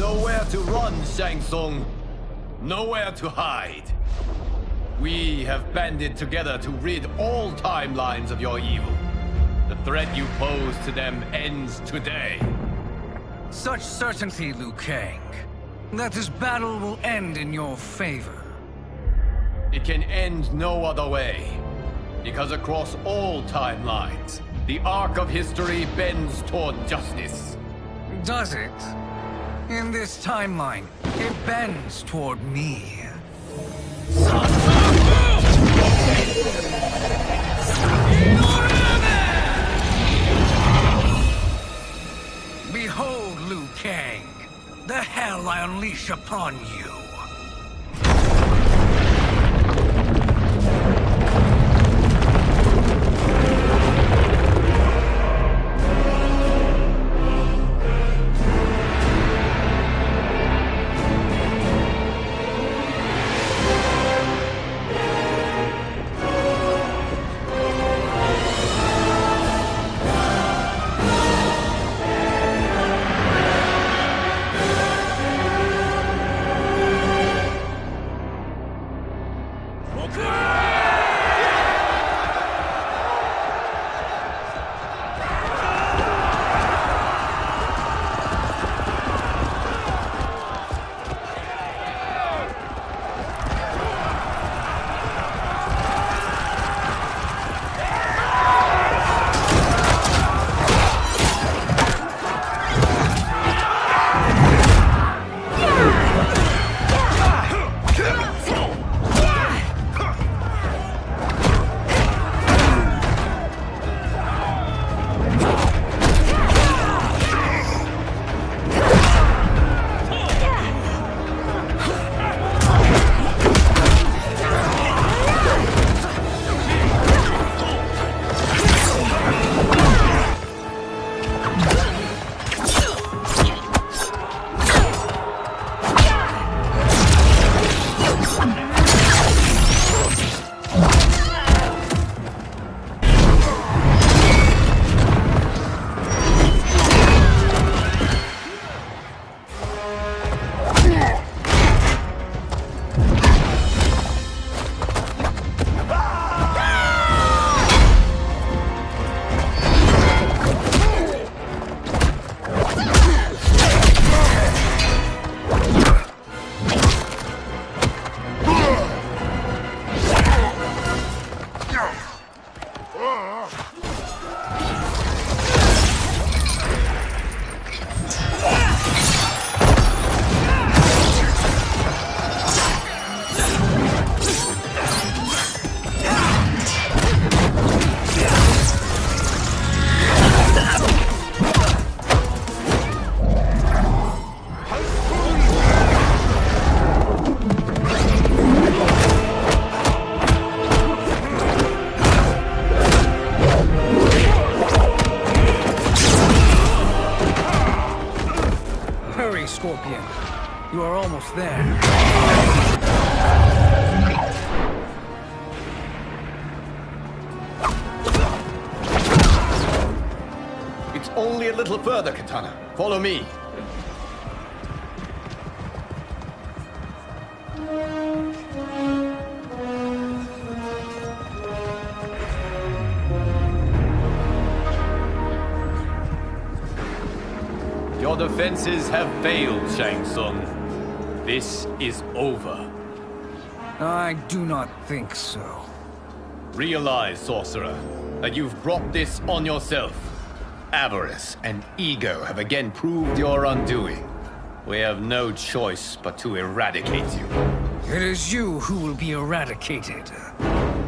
nowhere to run, Shang Tsung. Nowhere to hide. We have banded together to rid all timelines of your evil. The threat you pose to them ends today. Such certainty, Liu Kang, that this battle will end in your favor. It can end no other way. Because across all timelines, the arc of history bends toward justice. Does it? In this timeline, it bends toward me. Behold, Liu Kang, the hell I unleash upon you. Scorpion. You are almost there. It's only a little further, Katana. Follow me. Your defenses have failed, Shang Tsung. This is over. I do not think so. Realize, sorcerer, that you've brought this on yourself. Avarice and ego have again proved your undoing. We have no choice but to eradicate you. It is you who will be eradicated.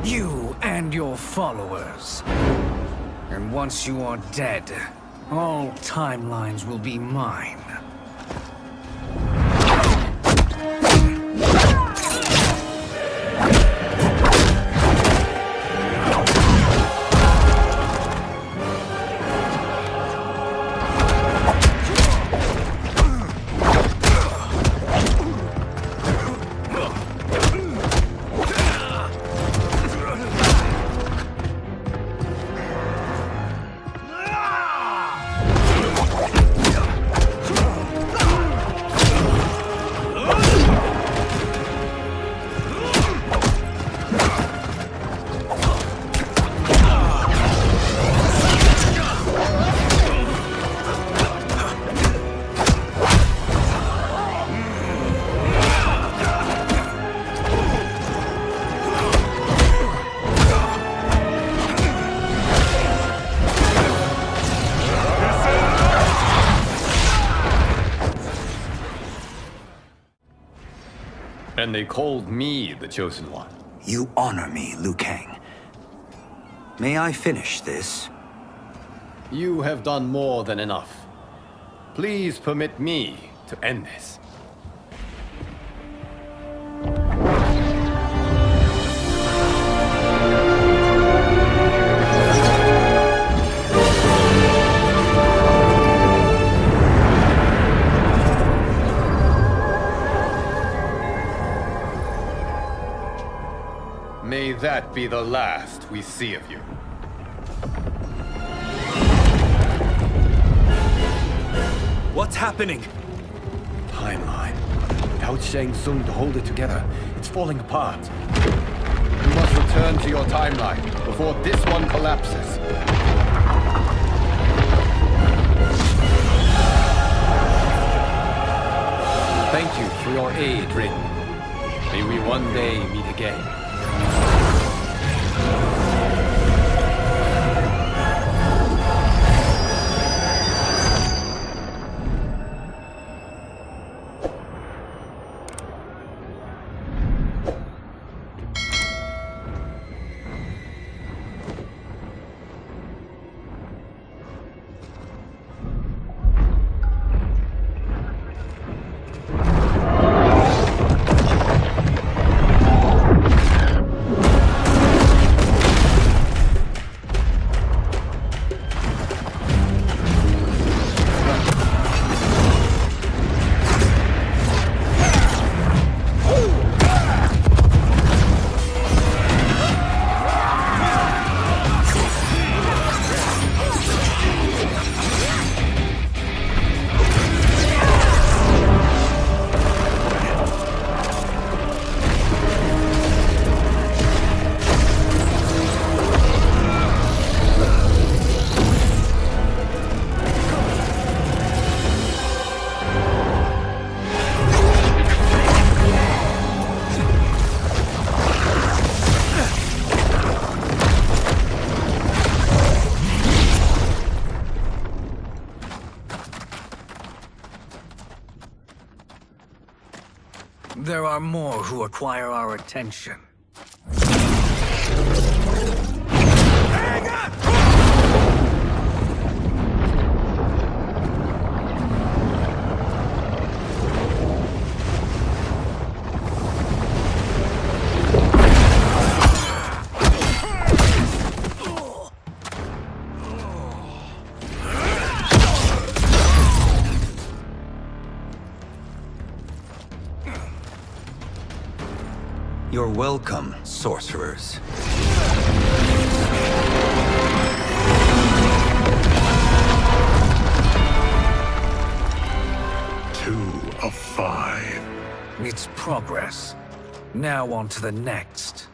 You and your followers. And once you are dead, all timelines will be mine. And they called me the Chosen One. You honor me, Liu Kang. May I finish this? You have done more than enough. Please permit me to end this. May that be the last we see of you. What's happening? Timeline. Without Shang Tsung to hold it together, it's falling apart. You must return to your timeline before this one collapses. Thank you for your aid, Raiden. May we one day meet again. There are more who acquire our attention. You're welcome, sorcerers. 2 of 5. It's progress. Now on to the next.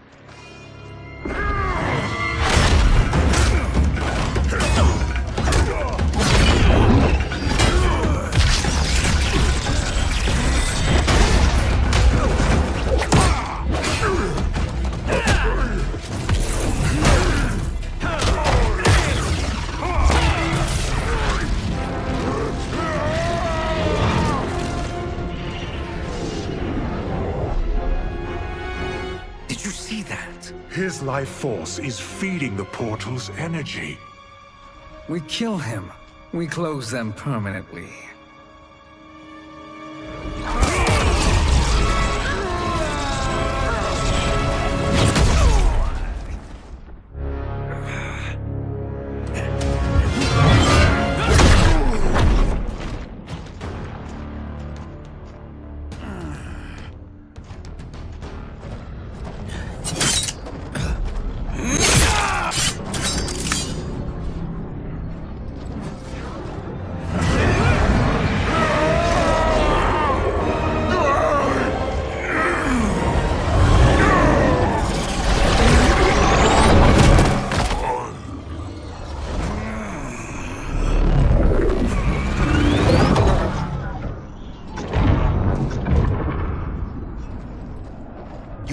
His life force is feeding the portal's energy. We kill him. We close them permanently.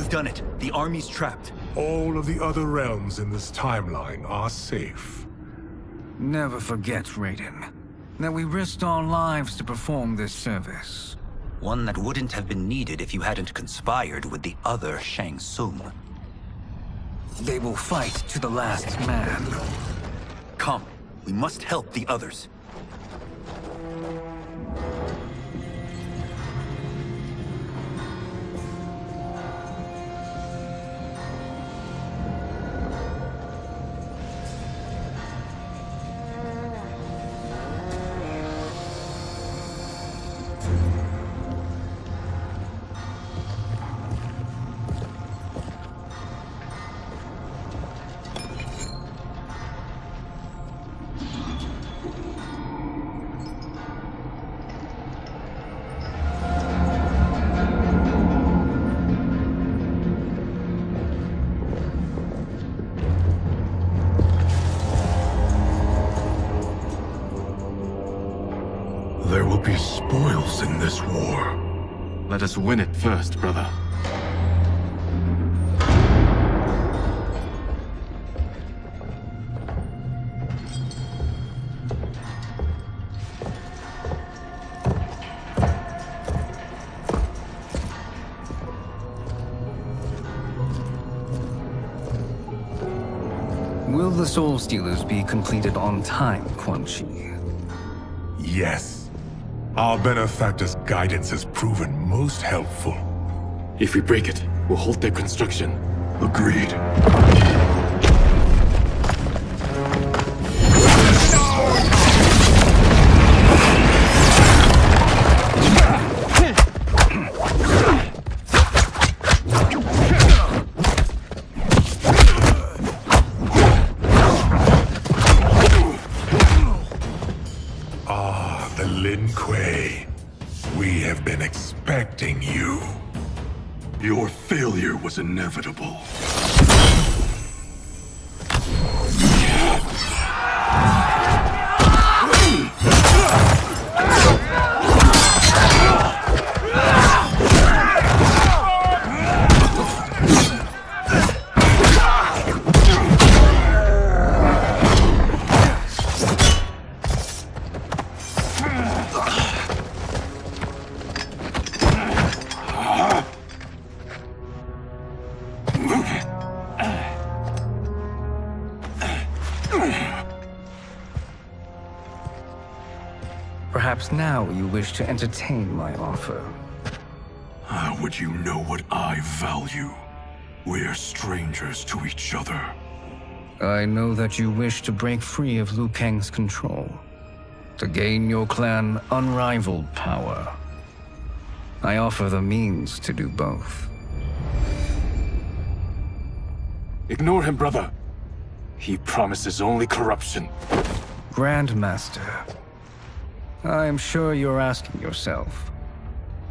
Done it. The army's trapped. All of the other realms in this timeline are safe. Never forget, Raiden, that we risked our lives to perform this service. One that wouldn't have been needed if you hadn't conspired with the other Shang Tsung. They will fight to the last man. Come, we must help the others. There will be spoils in this war. Let us win it first, brother. Will the Soul Stealers be completed on time, Quan Chi? Yes. Our benefactor's guidance has proven most helpful. If we break it, we'll halt their construction. Agreed. We have been expecting you. Your failure was inevitable. Perhaps now you wish to entertain my offer. How would you know what I value? We're strangers to each other. I know that you wish to break free of Liu Kang's control, to gain your clan unrivaled power. I offer the means to do both. Ignore him, brother. He promises only corruption. Grandmaster, I am sure you're asking yourself,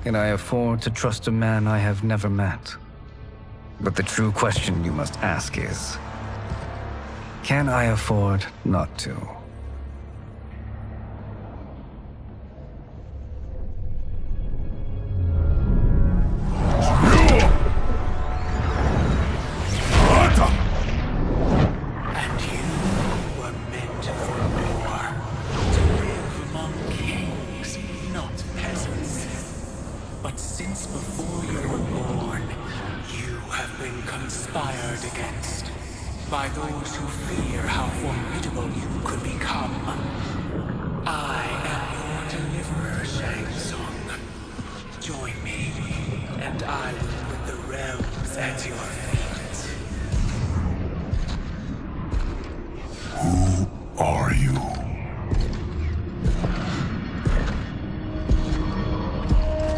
can I afford to trust a man I have never met? But the true question you must ask is, can I afford not to? But since before you were born, you have been conspired against by those who fear how formidable you could become. I am your deliverer, Shang Tsung. Join me, and I will put the realms at your feet. Who are you?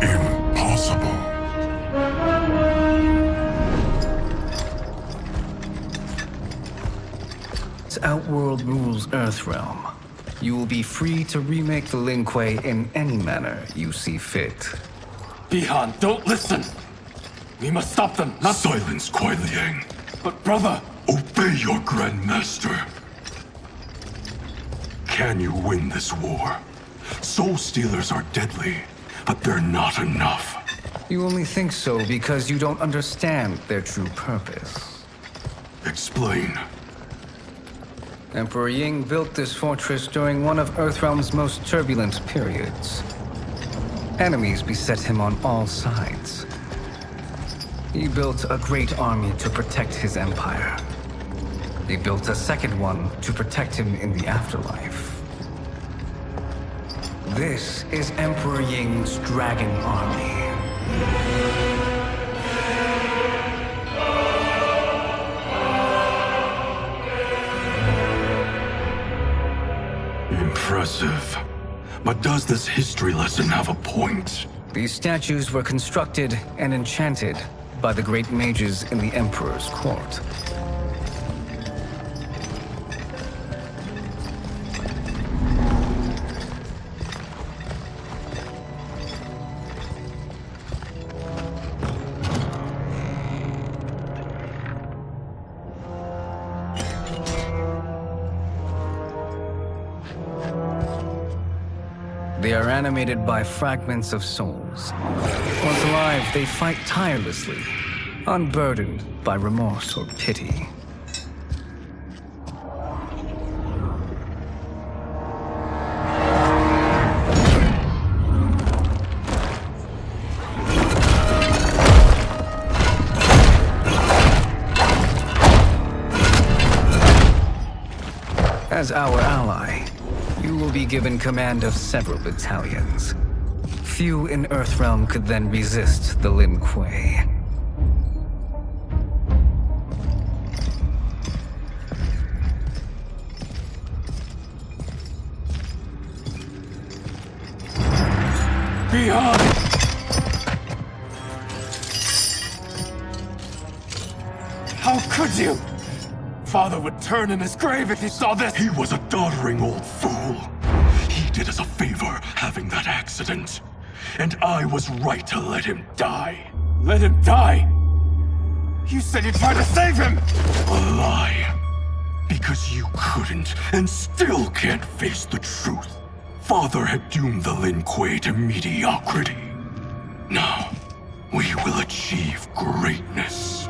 Impossible. As Outworld rules Earthrealm, you will be free to remake the Lin Kuei in any manner you see fit. Bihan, don't listen! We must stop them, not— Silence, Kuai Liang. But brother! Obey your Grandmaster. Can you win this war? Soul Stealers are deadly, but they're not enough. You only think so because you don't understand their true purpose. Explain. Emperor Ying built this fortress during one of Earthrealm's most turbulent periods. Enemies beset him on all sides. He built a great army to protect his empire. He built a second one to protect him in the afterlife. This is Emperor Ying's Dragon Army. Impressive. But does this history lesson have a point? These statues were constructed and enchanted by the great mages in the Emperor's court. They are animated by fragments of souls. Once alive, they fight tirelessly, unburdened by remorse or pity. As our ally, you will be given command of several battalions. Few in Earthrealm could then resist the Lin Kuei. Beyond! How could you? Father would turn in his grave if he saw this! He was a doddering old fool. He did us a favor having that accident. And I was right to let him die. Let him die? You said you tried to save him! A lie. Because you couldn't and still can't face the truth. Father had doomed the Lin Kuei to mediocrity. Now, we will achieve greatness.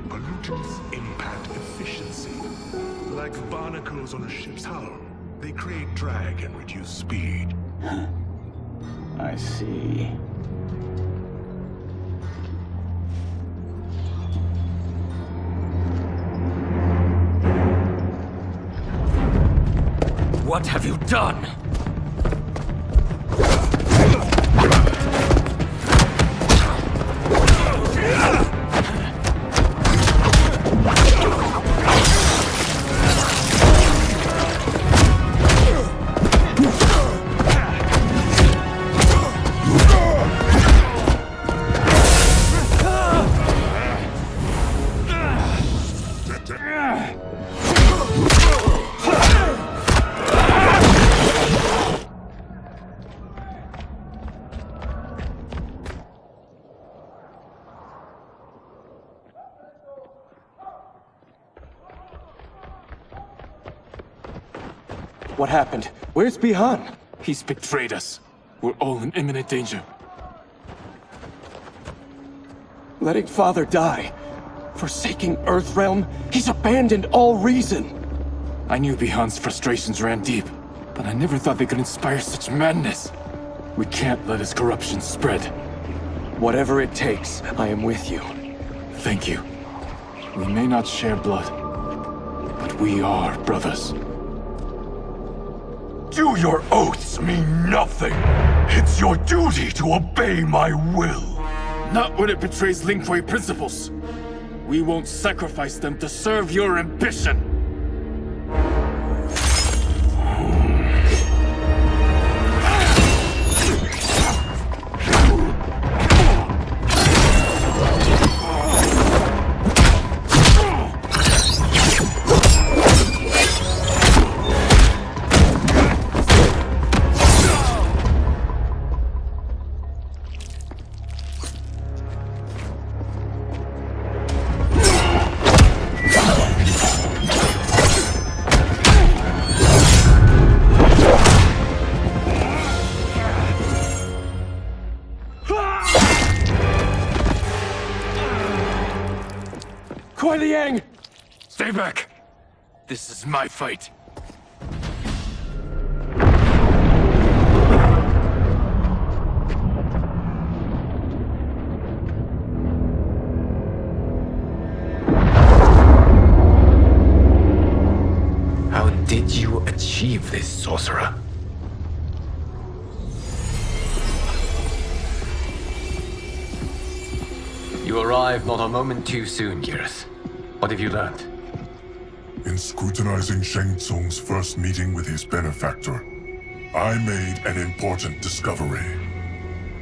Pollutants impact efficiency. Like barnacles on a ship's hull, they create drag and reduce speed. I see. What have you done? What happened? Where's Bihan? He's betrayed us. We're all in imminent danger. Letting Father die. Forsaking Earthrealm. He's abandoned all reason. I knew Bihan's frustrations ran deep, but I never thought they could inspire such madness. We can't let his corruption spread. Whatever it takes, I am with you. Thank you. We may not share blood, But we are brothers. Do your oaths mean nothing? It's your duty to obey my will. Not when it betrays Lin Kuei principles. We won't sacrifice them to serve your ambition. Stay back! This is my fight. How did you achieve this, sorcerer? You arrived not a moment too soon, Geras. What have you learned? In scrutinizing Shang Tsung's first meeting with his benefactor, I made an important discovery.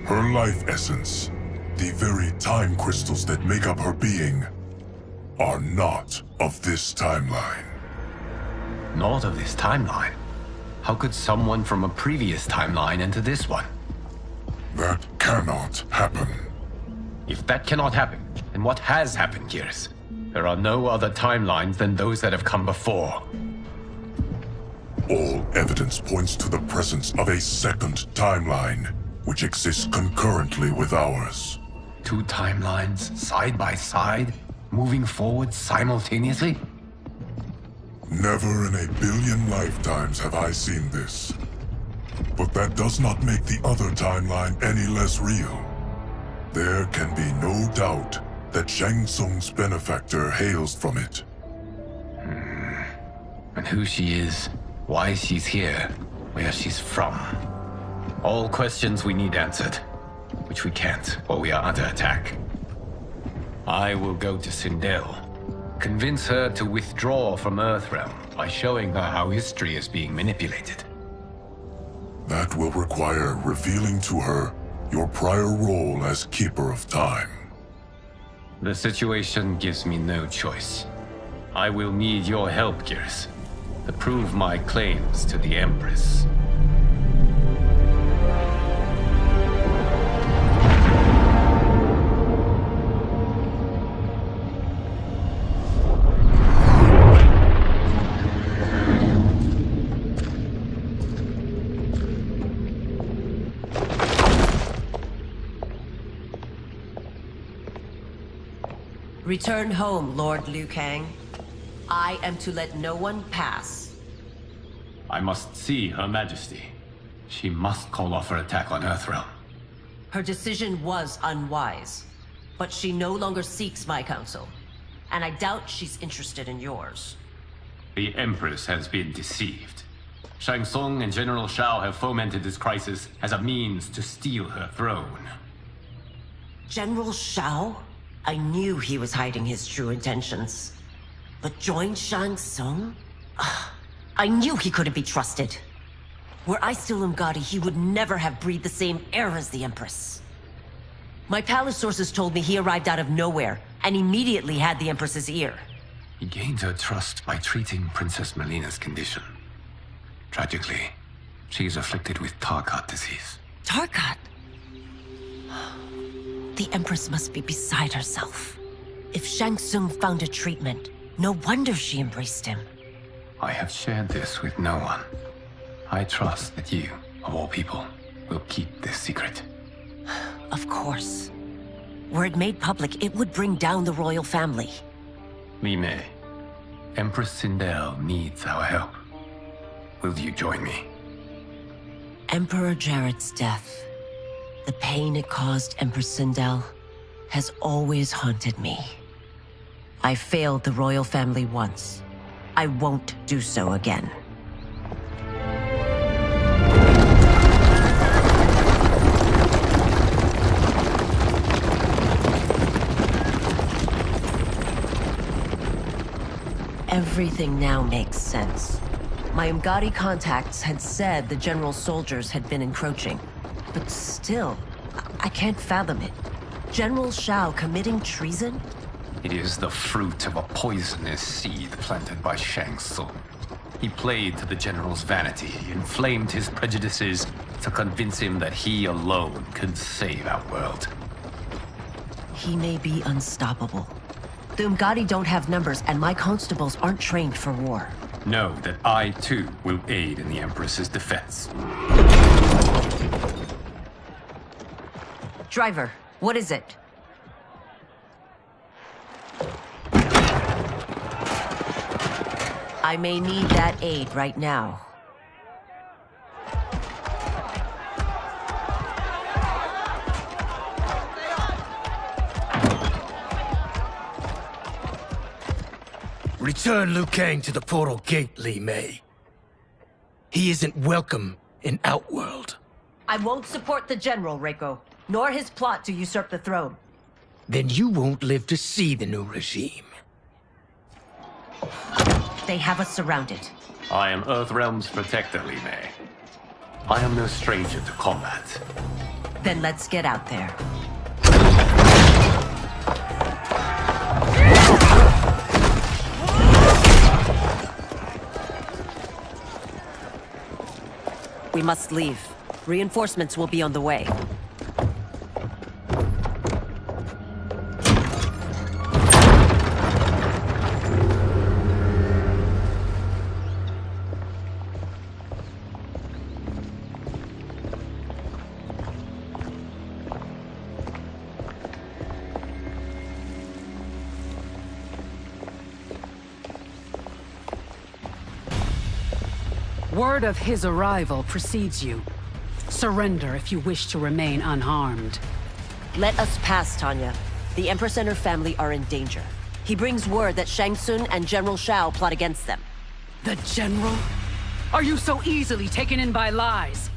Her life essence, the very time crystals that make up her being, are not of this timeline. Not of this timeline? How could someone from a previous timeline enter this one? That cannot happen. If that cannot happen, then what has happened, Geras? There are no other timelines than those that have come before. All evidence points to the presence of a second timeline, which exists concurrently with ours. Two timelines, side by side, moving forward simultaneously? Never in a billion lifetimes have I seen this. But that does not make the other timeline any less real. There can be no doubt that Shang Tsung's benefactor hails from it. And who she is, why she's here, where she's from. All questions we need answered, which we can't, or we are under attack. I will go to Sindel, convince her to withdraw from Earthrealm by showing her how history is being manipulated. That will require revealing to her your prior role as Keeper of Time. The situation gives me no choice. I will need your help, Geras, to prove my claims to the Empress. Return home, Lord Liu Kang. I am to let no one pass. I must see Her Majesty. She must call off her attack on Earthrealm. Her decision was unwise, but she no longer seeks my counsel, and I doubt she's interested in yours. The Empress has been deceived. Shang Tsung and General Shao have fomented this crisis as a means to steal her throne. General Shao? I knew he was hiding his true intentions. But join Shang Tsung? I knew he couldn't be trusted. Were I still Umgadi, he would never have breathed the same air as the Empress. My palace sources told me he arrived out of nowhere, and immediately had the Empress's ear. He gained her trust by treating Princess Melina's condition. Tragically, she is afflicted with Tarkat disease. Tarkat? The Empress must be beside herself. If Shang Tsung found a treatment, no wonder she embraced him. I have shared this with no one. I trust that you, of all people, will keep this secret. Of course. Were it made public, it would bring down the royal family. Li Mei, Empress Sindel needs our help. Will you join me? Emperor Jarrett's death, the pain it caused Empress Sindel, has always haunted me. I failed the royal family once. I won't do so again. Everything now makes sense. My Umgadi contacts had said the General's soldiers had been encroaching. But still, I can't fathom it. General Shao committing treason? It is the fruit of a poisonous seed planted by Shang Tsung. He played to the General's vanity, inflamed his prejudices to convince him that he alone could save our world. He may be unstoppable. The Umgadi don't have numbers, and my constables aren't trained for war. Know that I, too, will aid in the Empress's defense. Driver, what is it? I may need that aid right now. Return Liu Kang to the portal gate, Li Mei. He isn't welcome in Outworld. I won't support the General, Reiko, nor his plot to usurp the throne. Then you won't live to see the new regime. They have us surrounded. I am Earthrealm's protector, Li Mei. I am no stranger to combat. Then let's get out there. We must leave. Reinforcements will be on the way. Word of his arrival precedes you. Surrender if you wish to remain unharmed. Let us pass, Tanya. The Empress and her family are in danger. He brings word that Shang Tsung and General Shao plot against them. The General? Are you so easily taken in by lies?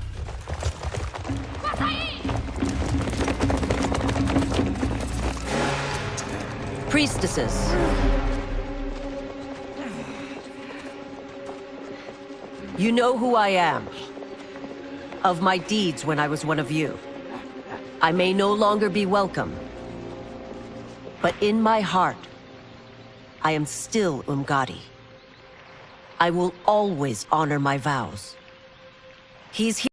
Priestesses. You know who I am. Of my deeds when I was one of you. I may no longer be welcome. But in my heart, I am still Umgadi. I will always honor my vows. He's here.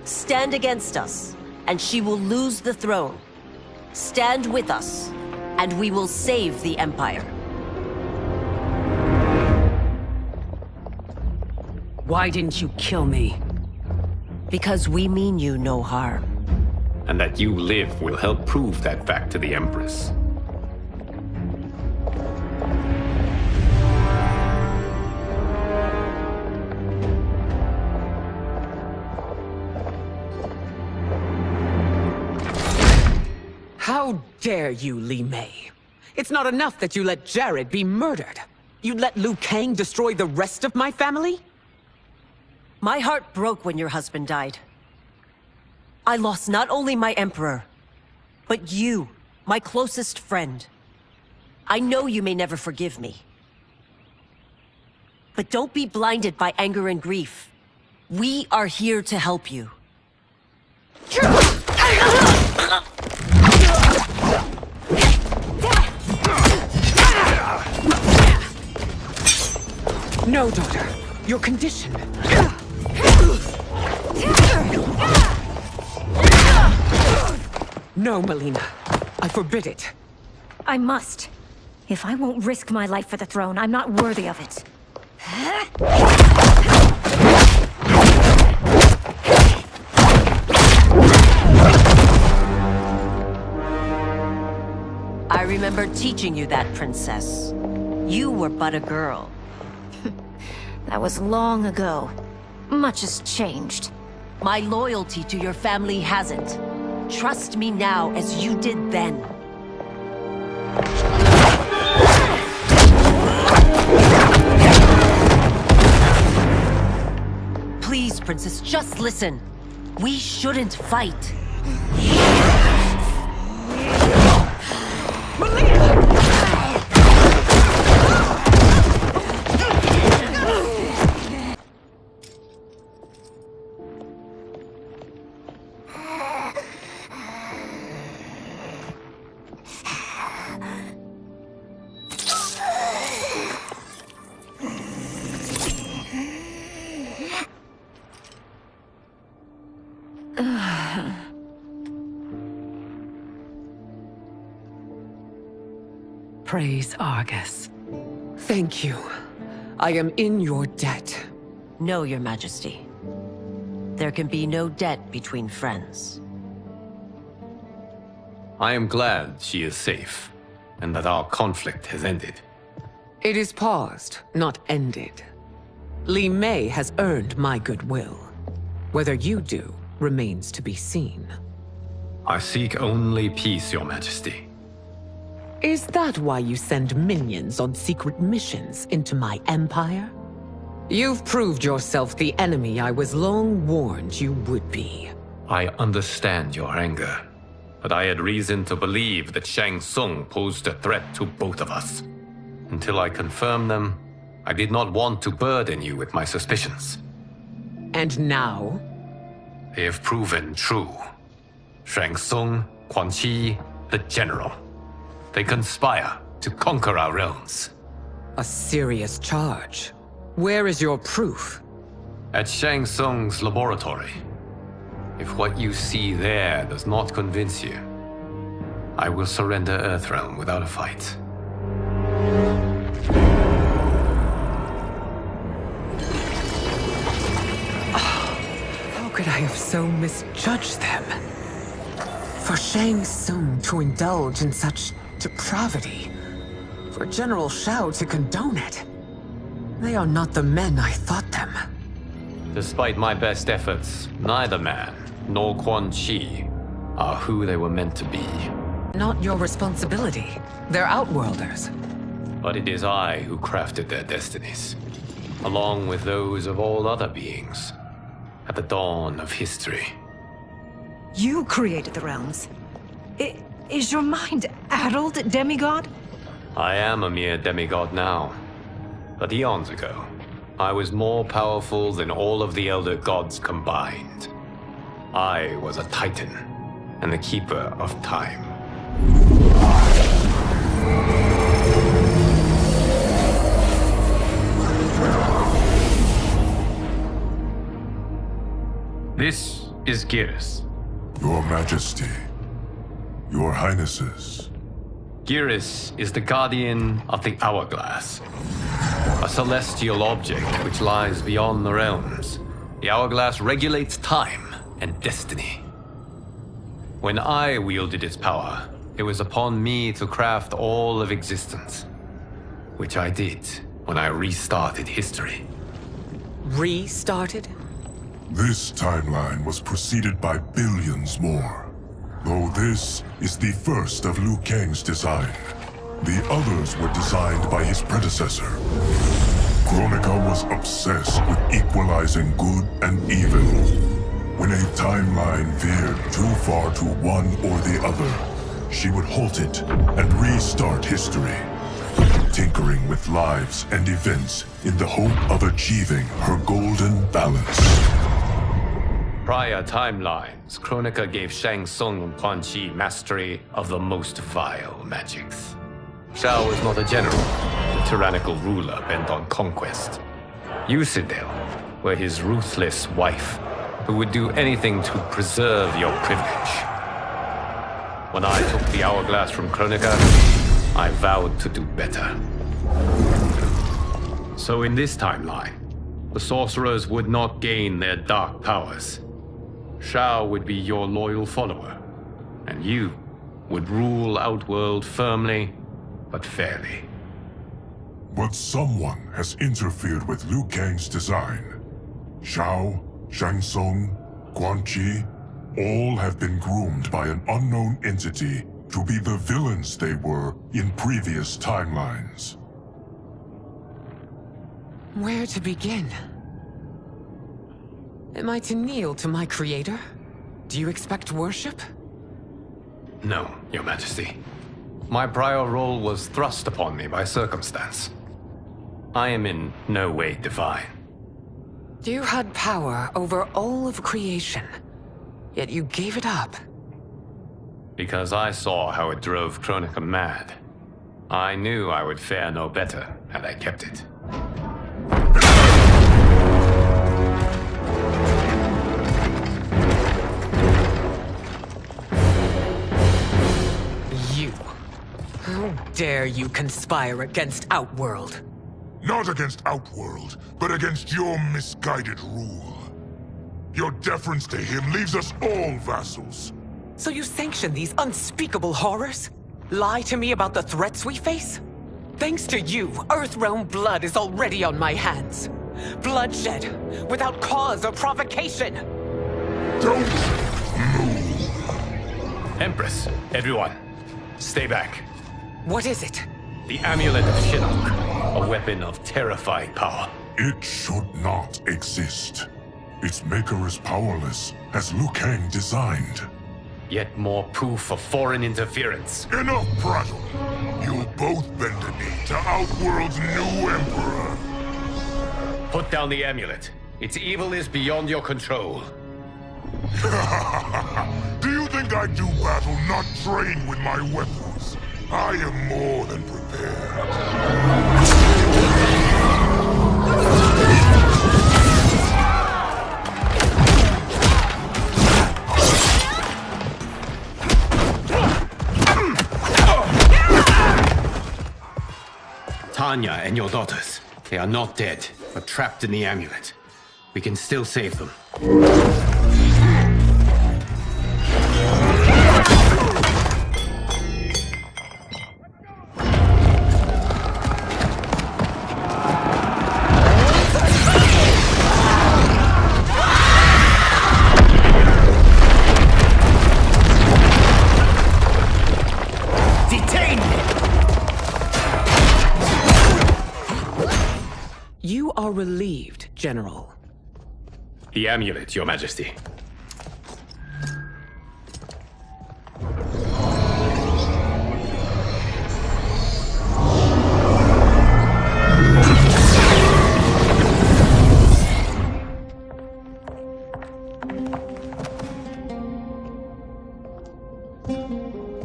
Stand against us, and she will lose the throne. Stand with us, and we will save the Empire. Why didn't you kill me? Because we mean you no harm. And that you live will help prove that fact to the Empress. How dare you, Li Mei? It's not enough that you let Jared be murdered. You'd let Liu Kang destroy the rest of my family? My heart broke when your husband died. I lost not only my Emperor, but you, my closest friend. I know you may never forgive me. But don't be blinded by anger and grief. We are here to help you. No, daughter. Your condition. No, Melina. I forbid it. I must. If I won't risk my life for the throne, I'm not worthy of it. I remember teaching you that, Princess. You were but a girl. That was long ago. Much has changed. My loyalty to your family hasn't. Trust me now as you did then. Princess. Just listen. We shouldn't fight. Praise Argus. Thank you. I am in your debt. No, Your Majesty. There can be no debt between friends. I am glad she is safe, and that our conflict has ended. It is paused, not ended. Li Mei has earned my goodwill. Whether you do remains to be seen. I seek only peace, Your Majesty. Is that why you send minions on secret missions into my empire? You've proved yourself the enemy I was long warned you would be. I understand your anger, but I had reason to believe that Shang Tsung posed a threat to both of us. Until I confirmed them, I did not want to burden you with my suspicions. And now? They have proven true. Shang Tsung, Quan Chi, the General. They conspire to conquer our realms. A serious charge. Where is your proof? At Shang Tsung's laboratory. If what you see there does not convince you, I will surrender Earthrealm without a fight. How could I have so misjudged them? For Shang Tsung to indulge in such depravity, for General Shao to condone it. They are not the men I thought them. Despite my best efforts, neither man nor Quan Chi are who they were meant to be. Not your responsibility. They're outworlders. But it is I who crafted their destinies, along with those of all other beings, at the dawn of history. You created the realms. Is your mind addled, demigod? I am a mere demigod now. But eons ago, I was more powerful than all of the Elder Gods combined. I was a Titan, and the Keeper of Time. This is Geras. Your Majesty. Your Highnesses. Geras is the guardian of the Hourglass. A celestial object which lies beyond the realms. The Hourglass regulates time and destiny. When I wielded its power, it was upon me to craft all of existence. Which I did when I restarted history. Restarted? This timeline was preceded by billions more. Though this is the first of Liu Kang's design. The others were designed by his predecessor. Kronika was obsessed with equalizing good and evil. When a timeline veered too far to one or the other, she would halt it and restart history, tinkering with lives and events in the hope of achieving her golden balance. Prior timelines, Kronika gave Shang Tsung and Quan Chi mastery of the most vile magics. Shao was not a general, a tyrannical ruler bent on conquest. You, Sindel, were his ruthless wife, who would do anything to preserve your privilege. When I took the Hourglass from Kronika, I vowed to do better. So in this timeline, the sorcerers would not gain their dark powers. Shao would be your loyal follower, and you would rule Outworld firmly, but fairly. But someone has interfered with Liu Kang's design. Shao, Shang Tsung, Quan Chi, all have been groomed by an unknown entity to be the villains they were in previous timelines. Where to begin? Am I to kneel to my creator? Do you expect worship? No, Your Majesty. My prior role was thrust upon me by circumstance. I am in no way divine. You had power over all of creation, yet you gave it up. Because I saw how it drove Kronika mad. I knew I would fare no better had I kept it. You. How dare you conspire against Outworld? Not against Outworld, but against your misguided rule. Your deference to him leaves us all vassals. So you sanction these unspeakable horrors? Lie to me about the threats we face? Thanks to you, Earthrealm blood is already on my hands. Bloodshed, without cause or provocation. Don't move. Empress, everyone, stay back. What is it? The Amulet of Shinnok, a weapon of terrifying power. It should not exist. Its maker is powerless, as Liu Kang designed. Yet more proof of foreign interference. Enough prattle! You'll both bend a knee to Outworld's new emperor. Put down the amulet. Its evil is beyond your control. Do you think I do battle not trained with my weapons? I am more than prepared. Tanya and your daughters. They are not dead, but trapped in the amulet. We can still save them. You are relieved, General. The amulet, Your Majesty.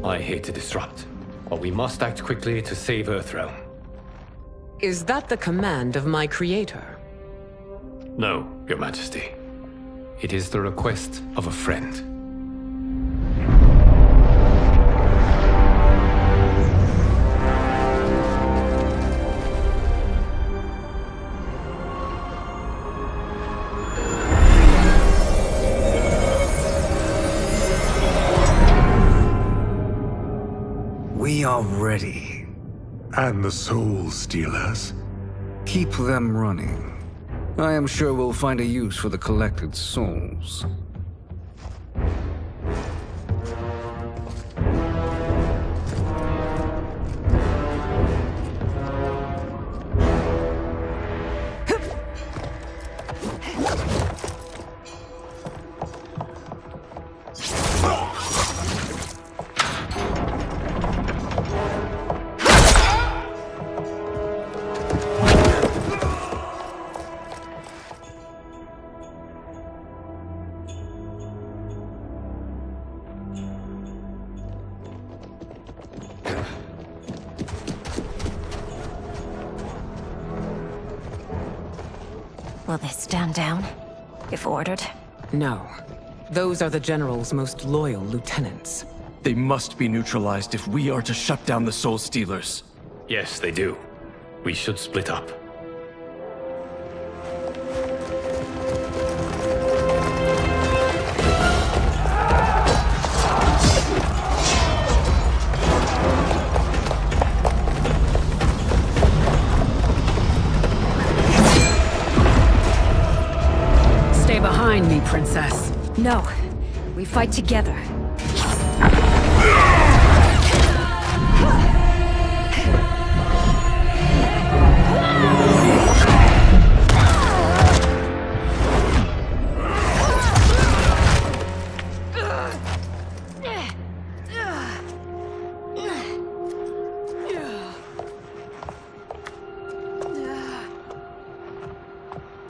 I hate to disrupt, but we must act quickly to save Earthrealm. Is that the command of my creator? No, Your Majesty. It is the request of a friend. We are ready. And the Soul Stealers? Keep them running. I am sure we'll find a use for the collected souls. Will they stand down, if ordered? No. Those are the General's most loyal lieutenants. They must be neutralized if we are to shut down the Soul Stealers. Yes, they do. We should split up. Stay behind me, Princess. No. We fight together.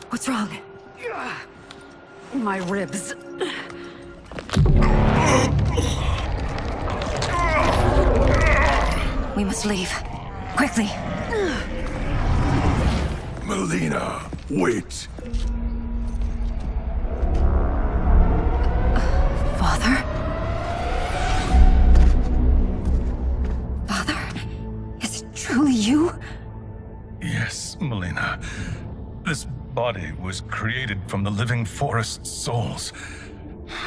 What's wrong? My ribs. We must leave. Quickly. Melina, wait. Father? Father? Is it truly you? Yes, Melina. This body was created from the living forest's souls.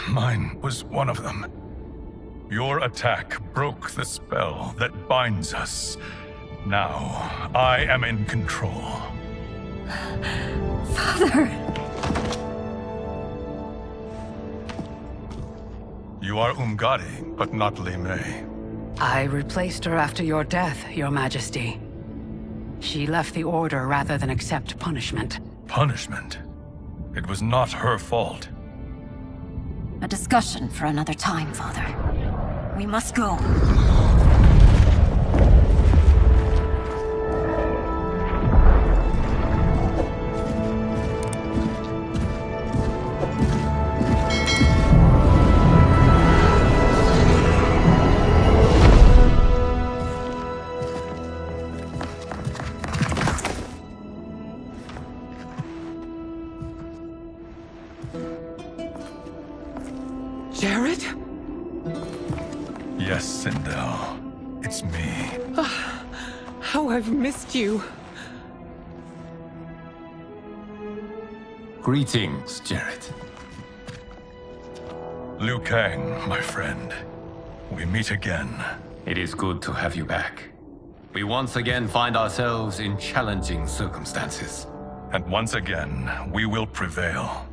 Mine was one of them. Your attack broke the spell that binds us. Now, I am in control. Father! You are Umgadi, but not Li Mei. I replaced her after your death, Your Majesty. She left the Order rather than accept punishment. Punishment? It was not her fault. A discussion for another time, Father. We must go. Jared? Yes, Sindel. It's me. How I've missed you. Greetings, Jared. Liu Kang, my friend. We meet again. It is good to have you back. We once again find ourselves in challenging circumstances. And once again, we will prevail.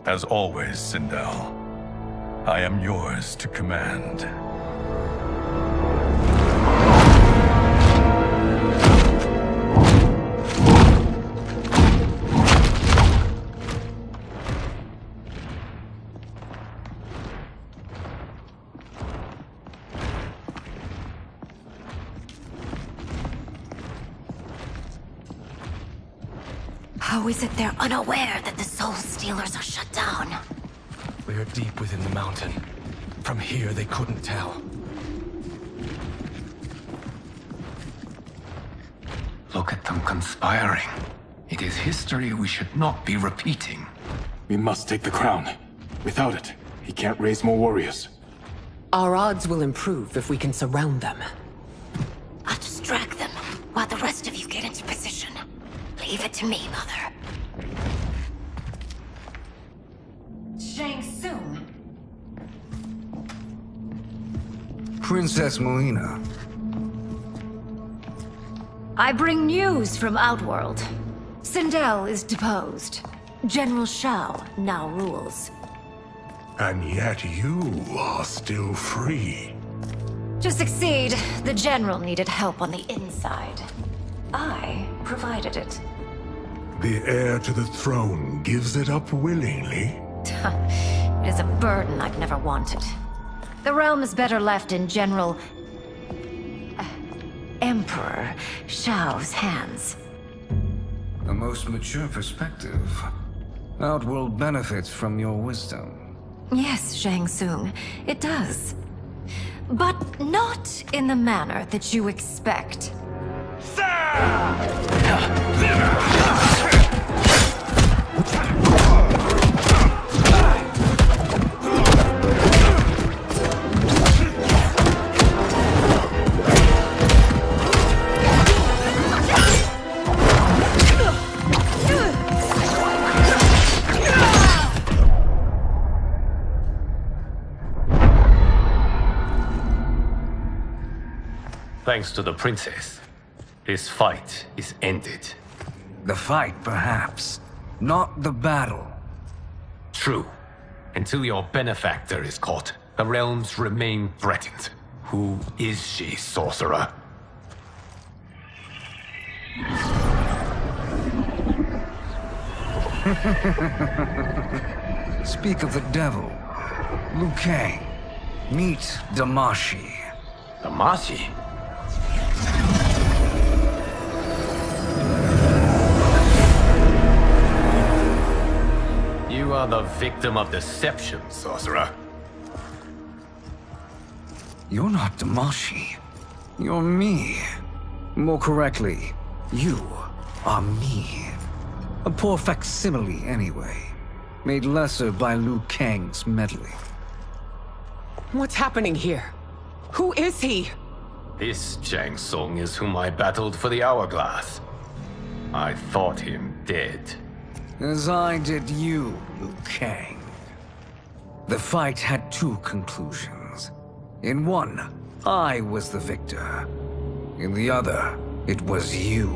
As always, Sindel, I am yours to command. How is it they're unaware that the Soul Stealers are shut down? We are deep within the mountain. From here, they couldn't tell. Look at them conspiring. It is history we should not be repeating. We must take the crown. Without it, he can't raise more warriors. Our odds will improve if we can surround them. I'll distract them while the rest of you get into position. Leave it to me, Mother. Shang Tsung. Princess Melina. I bring news from Outworld. Sindel is deposed. General Shao now rules. And yet you are still free. To succeed, the General needed help on the inside. I provided it. The heir to the throne gives it up willingly. It is a burden I've never wanted. The realm is better left in General... Emperor Shao's hands. A most mature perspective. Outworld benefits from your wisdom. Yes, Shang Tsung, it does. But not in the manner that you expect. Thanks to the princess, this fight is ended. The fight, perhaps. Not the battle. True. Until your benefactor is caught, the realms remain threatened. Who is she, sorcerer? Speak of the devil. Liu Kang. Meet Damashi. Damashi? the victim of deception, sorcerer. You're not Damashi. You're me. More correctly, you are me. A poor facsimile, anyway. Made lesser by Liu Kang's meddling. What's happening here? Who is he? This Shang Tsung is whom I battled for the Hourglass. I thought him dead. As I did you, Liu Kang. The fight had two conclusions. In one, I was the victor. In the other, it was you.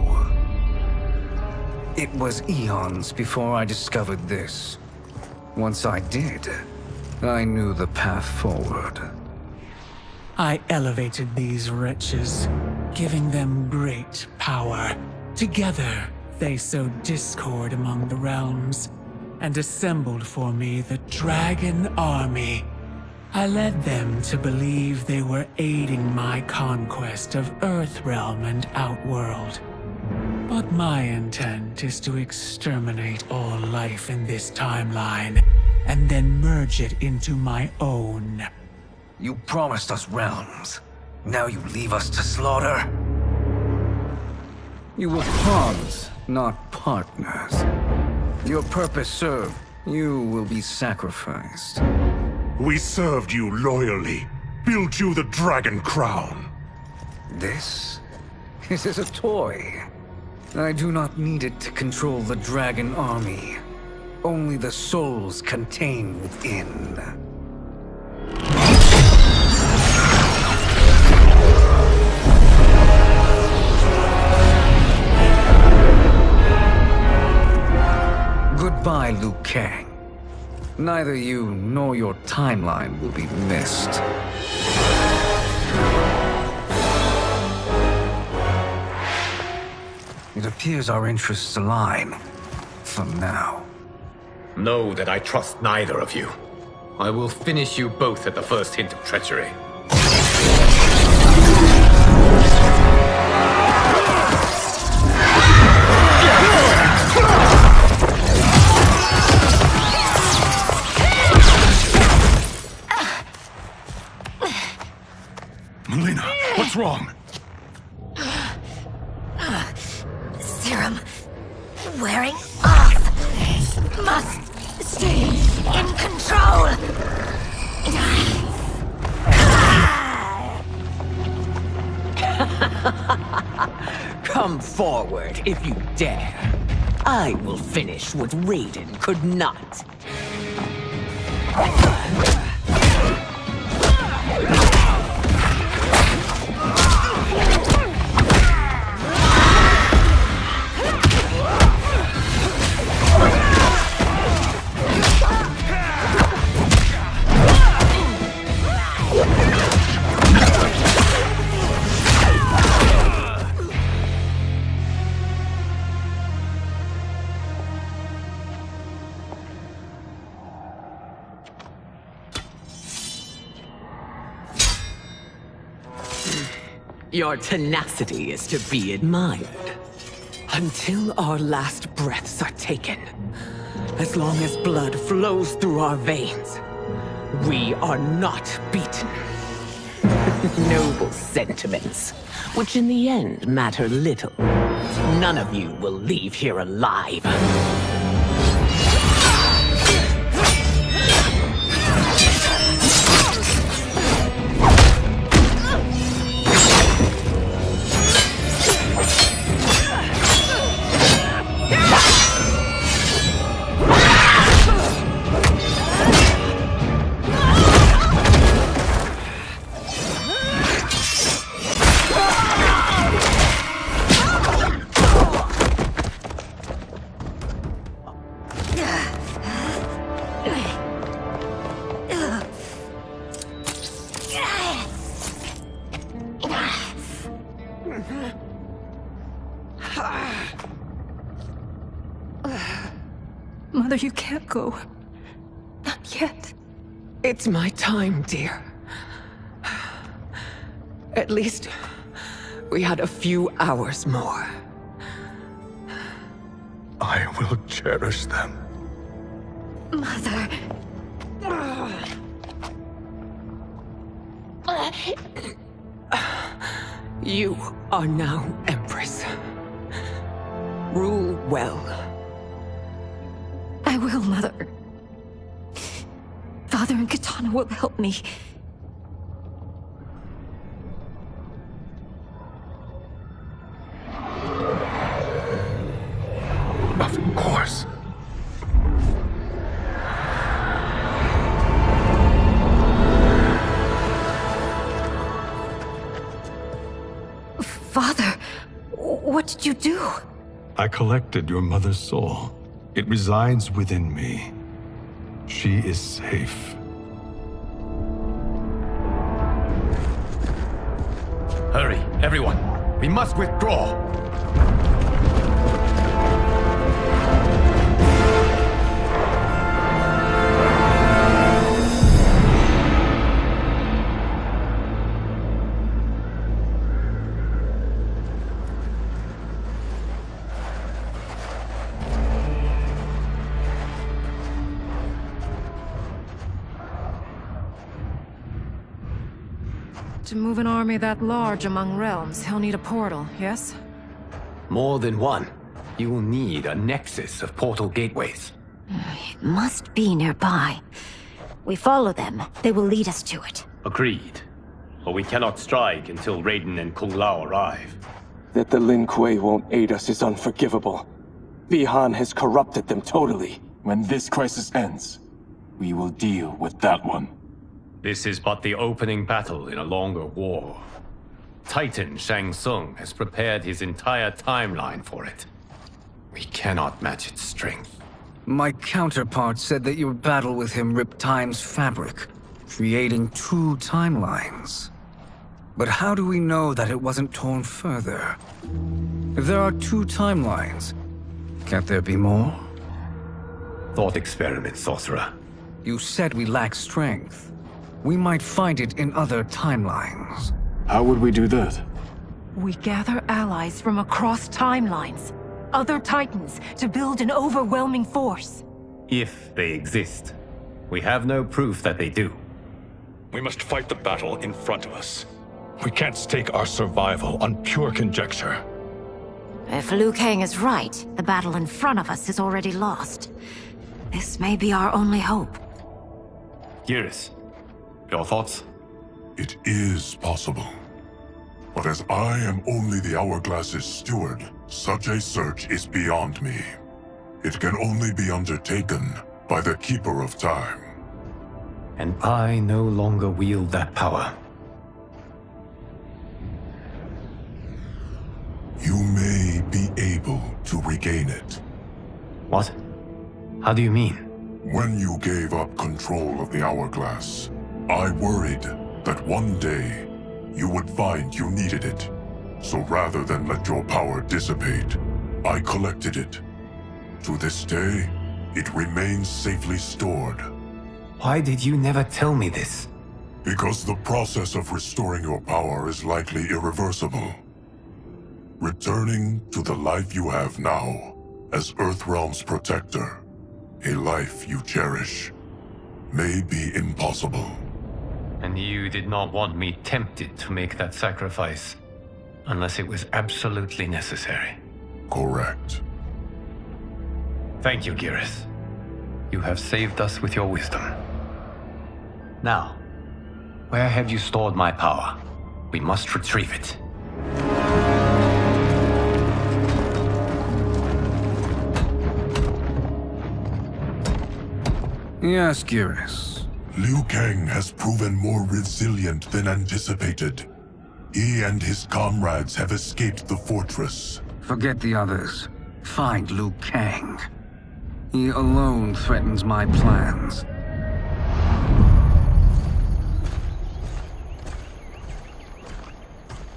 It was eons before I discovered this. Once I did, I knew the path forward. I elevated these wretches, giving them great power. Together, they sowed discord among the realms, and assembled for me the Dragon Army. I led them to believe they were aiding my conquest of Earthrealm and Outworld. But my intent is to exterminate all life in this timeline, and then merge it into my own. You promised us realms. Now you leave us to slaughter? You were pawns, not partners. Your purpose served. You will be sacrificed. We served you loyally, built you the Dragon Crown. This is a toy. I do not need it to control the Dragon Army. Only the souls contained within. Goodbye, Liu Kang. Neither you nor your timeline will be missed. It appears our interests align. For now. Know that I trust neither of you. I will finish you both at the first hint of treachery. Melina, what's wrong? Serum wearing off. Must stay in control. Come forward if you dare. I will finish what Raiden could not. Your tenacity is to be admired. Until our last breaths are taken, as long as blood flows through our veins, we are not beaten. Noble sentiments, which in the end matter little. None of you will leave here alive. Mother, you can't go. Not yet. It's my time, dear. At least, we had a few hours more. I will cherish them. Mother. You are now Empress. Rule well. I will, Mother. Father and Katana will help me. Of course. Father, what did you do? I collected your mother's soul. It resides within me. She is safe. Hurry, everyone. We must withdraw. To move an army that large among realms, he'll need a portal, yes? More than one. You will need a nexus of portal gateways. It must be nearby. We follow them. They will lead us to it. Agreed. But we cannot strike until Raiden and Kung Lao arrive. That the Lin Kuei won't aid us is unforgivable. Bihan has corrupted them totally. When this crisis ends, we will deal with that one. This is but the opening battle in a longer war. Titan Shang Tsung has prepared his entire timeline for it. We cannot match its strength. My counterpart said that your battle with him ripped time's fabric, creating two timelines. But how do we know that it wasn't torn further? If there are two timelines, can't there be more? Thought experiment, sorcerer. You said we lack strength. We might find it in other timelines. How would we do that? We gather allies from across timelines, other titans, to build an overwhelming force. If they exist. We have no proof that they do. We must fight the battle in front of us. We can't stake our survival on pure conjecture. If Liu Kang is right, the battle in front of us is already lost. This may be our only hope. Geras, your thoughts? It is possible. But as I am only the Hourglass's steward, such a search is beyond me. It can only be undertaken by the Keeper of Time. And I no longer wield that power. You may be able to regain it. What? How do you mean? When you gave up control of the Hourglass, I worried that one day you would find you needed it. So rather than let your power dissipate, I collected it. To this day, it remains safely stored. Why did you never tell me this? Because the process of restoring your power is likely irreversible. Returning to the life you have now, as Earthrealm's protector, a life you cherish, may be impossible. And you did not want me tempted to make that sacrifice, unless it was absolutely necessary. Correct. Thank you, Geras. You have saved us with your wisdom. Now, where have you stored my power? We must retrieve it. Yes, Geras. Liu Kang has proven more resilient than anticipated. He and his comrades have escaped the fortress. Forget the others. Find Liu Kang. He alone threatens my plans.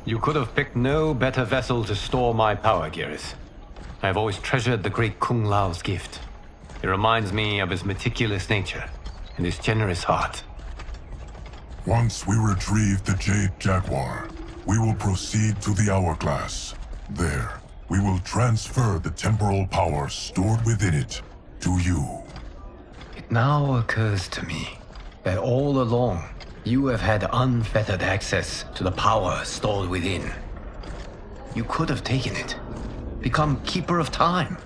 You could have picked no better vessel to store my power, Geras. I have always treasured the great Kung Lao's gift. It reminds me of his meticulous nature and his generous heart. Once we retrieve the Jade Jaguar, we will proceed to the Hourglass. There, we will transfer the temporal power stored within it to you. It It now occurs to me that all along, you have had unfettered access to the power stored within. You could have taken it, become Keeper of Time,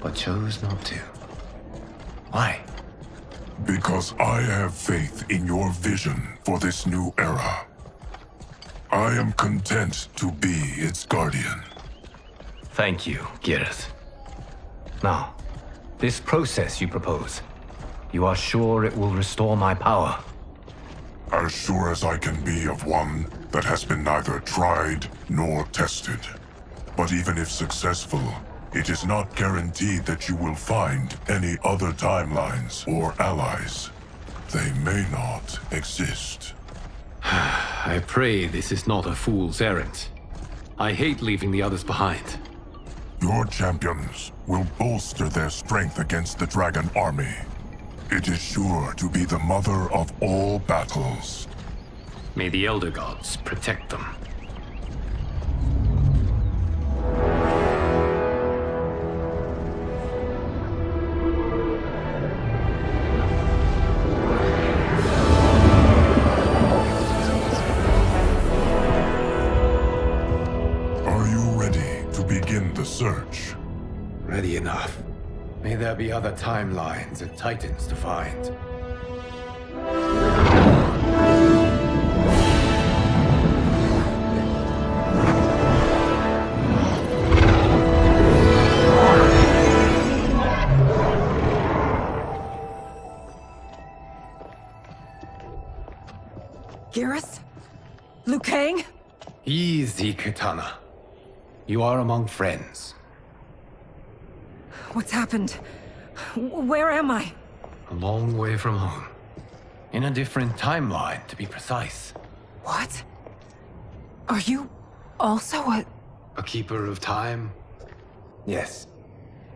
but chose not to. Why? Because I have faith in your vision for this new era. I am content to be its guardian. Thank you, Gareth. Now, this process you propose, you are sure it will restore my power? As sure as I can be of one that has been neither tried nor tested. But even if successful, it is not guaranteed that you will find any other timelines or allies. They may not exist. I pray this is not a fool's errand. I hate leaving the others behind. Your champions will bolster their strength against the Dragon Army. It is sure to be the mother of all battles. May the Elder Gods protect them. Are you ready to begin the search? Ready enough. May there be other timelines and titans to find. Gareth? Liu Kang? Easy, Katana. You are among friends. What's happened? Where am I? A long way from home. In a different timeline, to be precise. What? Are you also a keeper of time? Yes.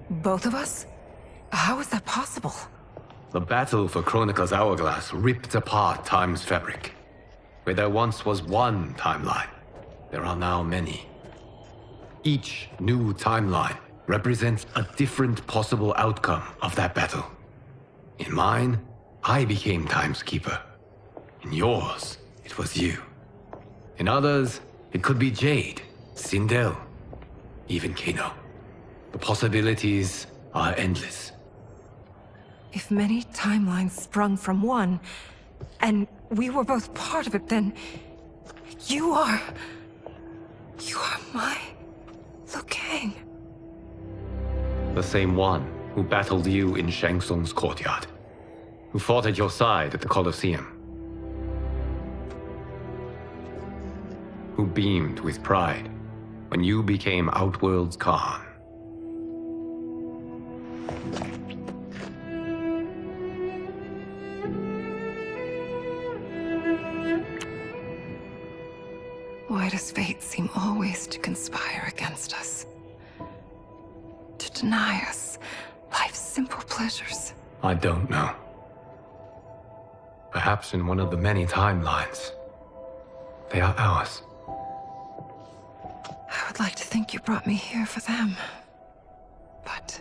both of us? How is that possible? The battle for Chronica's Hourglass ripped apart time's fabric. Where there once was one timeline, there are now many. Each new timeline represents a different possible outcome of that battle. In mine, I became Time's Keeper. In yours, it was you. In others, it could be Jade, Sindel, even Kano. The possibilities are endless. If many timelines sprung from one, and we were both part of it, then you are my Liu Kang. The same one who battled you in Shang Tsung's courtyard. Who fought at your side at the Colosseum. Who beamed with pride when you became Outworld's Khan. Why does fate seem always to conspire against us? To deny us life's simple pleasures? I don't know. Perhaps in one of the many timelines, they are ours. I would like to think you brought me here for them. But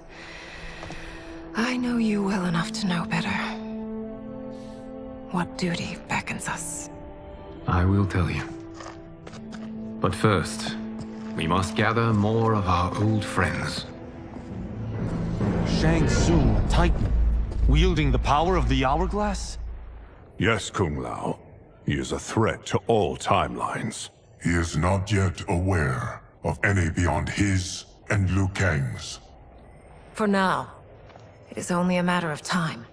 I know you well enough to know better. What duty beckons us? I will tell you. But first, we must gather more of our old friends. Shang Tsung, a Titan, wielding the power of the Hourglass? Yes, Kung Lao. He is a threat to all timelines. He is not yet aware of any beyond his and Liu Kang's. For now, it is only a matter of time.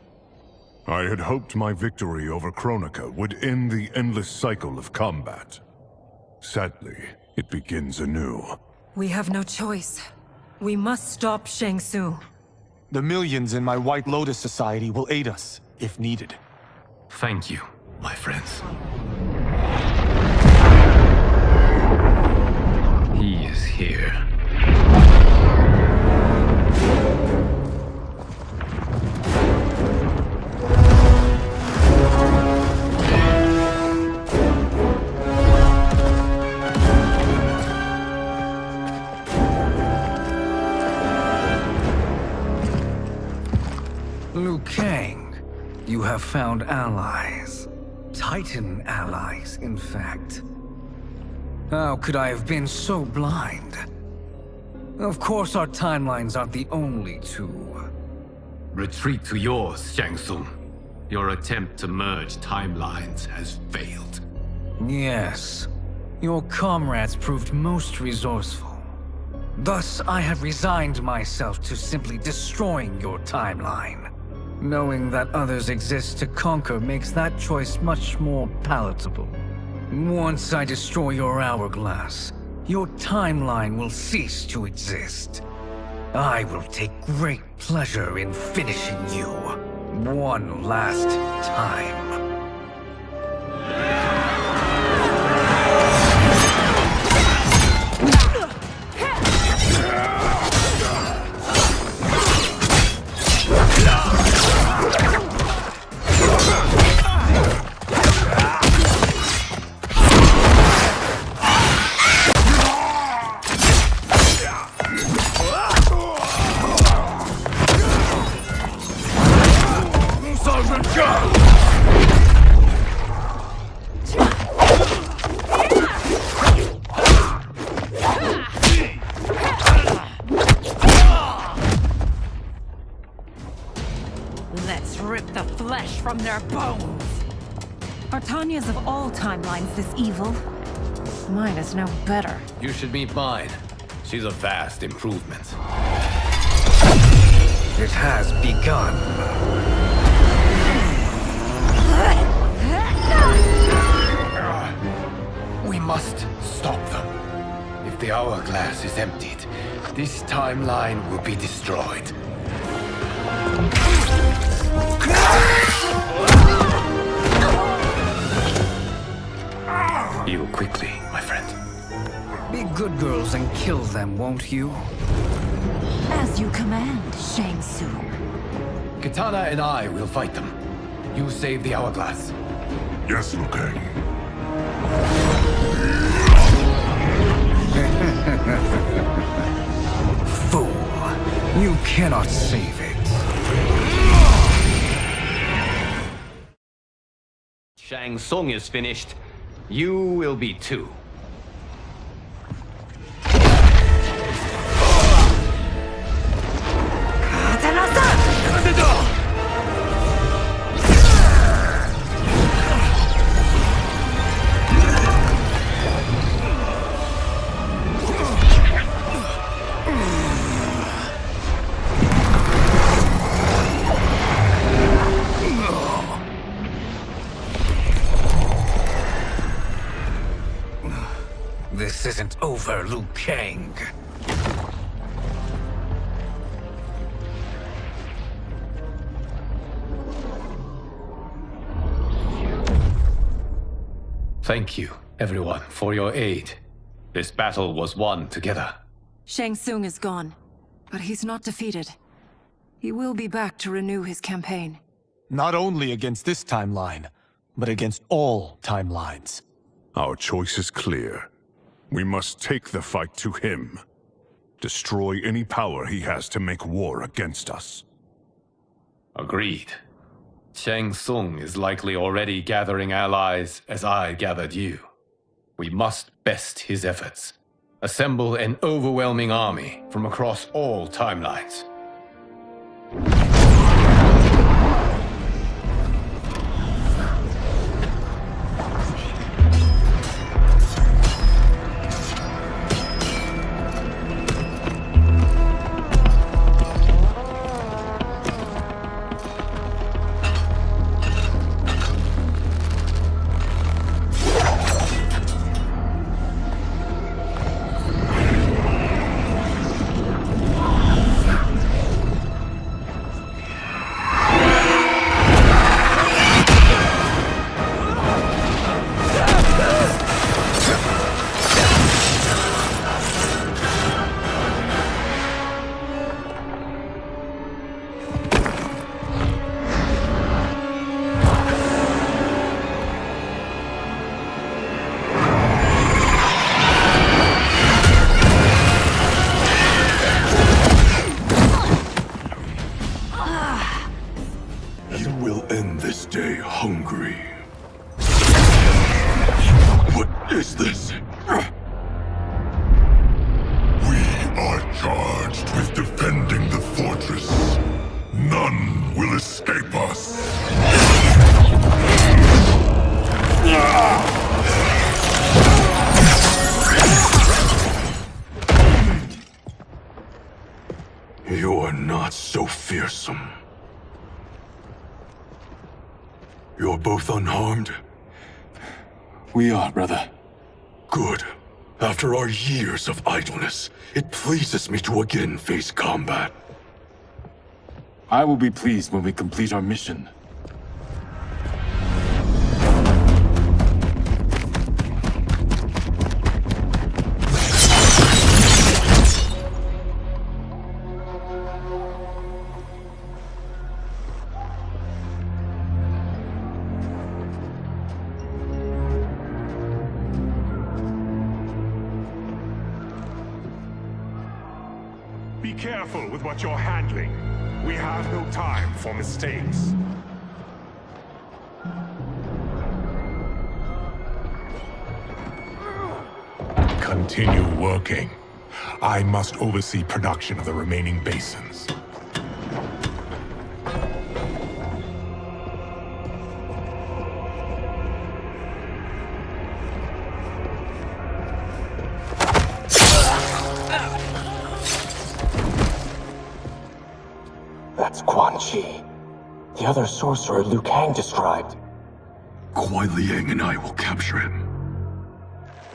I had hoped my victory over Chronica would end the endless cycle of combat. Sadly, it begins anew. We have no choice. We must stop Shang Tsung. The millions in my White Lotus Society will aid us, if needed. Thank you, my friends. He is here. Liu Kang, You have found allies. Titan allies, in fact. How could I have been so blind? Of course our timelines aren't the only two. Retreat to yours, Shang Tsung. Your attempt to merge timelines has failed. Yes. Your comrades proved most resourceful. Thus, I have resigned myself to simply destroying your timeline. Knowing that others exist to conquer makes that choice much more palatable. Once I destroy your hourglass, your timeline will cease to exist. I will take great pleasure in finishing you one last time. Let's rip the flesh from their bones! Are Tanya's of all timelines this evil? Mine is no better. You should meet mine. She's a vast improvement. It has begun. We must stop them. If the hourglass is emptied, this timeline will be destroyed. Heal quickly, my friend. Be good girls and kill them, won't you? As you command, Shang Tsung. Katana and I will fight them. You save the hourglass. Yes, Liu Kang. Fool. You cannot save it. Shang Tsung is finished. You will be too. This isn't over, Liu Kang. Thank you, everyone, for your aid. This battle was won together. Shang Tsung is gone, but he's not defeated. He will be back to renew his campaign. Not only against this timeline, but against all timelines. Our choice is clear. We must take the fight to him. Destroy any power he has to make war against us. Agreed. Shang Tsung is likely already gathering allies as I gathered you. We must best his efforts. Assemble an overwhelming army from across all timelines. stay hungry. What is this? We are charged with defending the fortress. None will escape us. You are not so fearsome. You're both unharmed? We are, brother. Good. After our years of idleness, it pleases me to again face combat. I will be pleased when we complete our mission. Be careful with what you're handling. We have no time for mistakes. Continue working. I must oversee production of the remaining basins. That's Quan Chi, the other sorcerer Liu Kang described. Kuai Liang and I will capture him.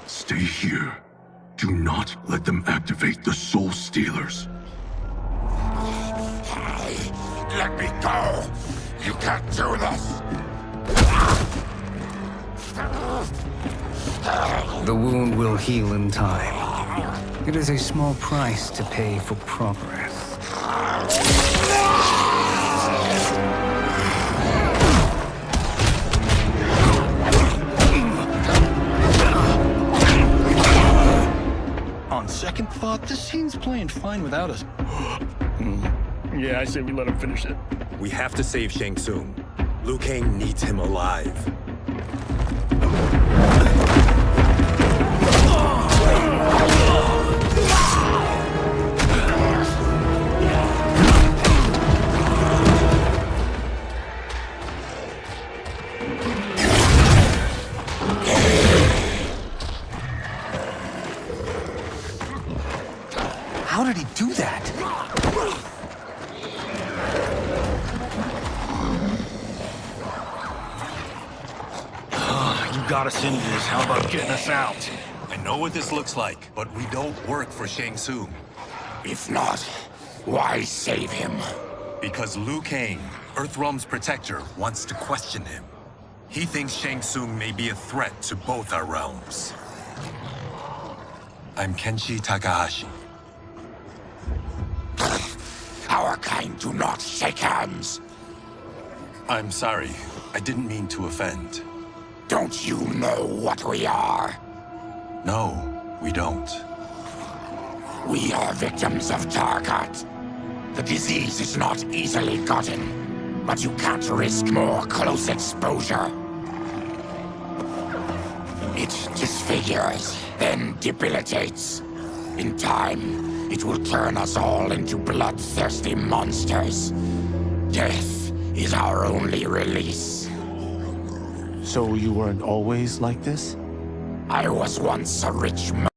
Stay here. Do not let them activate the Soul Stealers. Let me go! You can't do this! The wound will heal in time. It is a small price to pay for progress. On second thought, this scene's playing fine without us. Yeah, I say we let him finish it. We have to save Shang Tsung. Liu Kang needs him alive. How did he do that? You got us into this. How about getting us out? I know what this looks like, but we don't work for Shang Tsung. If not, why save him? Because Liu Kang, Earthrealm's protector, wants to question him. He thinks Shang Tsung may be a threat to both our realms. I'm Kenshi Takahashi. Our kind do not shake hands. I'm sorry. I didn't mean to offend. Don't you know what we are? No, we don't. We are victims of Tarkat. The disease is not easily gotten, but you can't risk more close exposure. It disfigures, then debilitates. In time, it will turn us all into bloodthirsty monsters. Death is our only release. So you weren't always like this? I was once a rich man.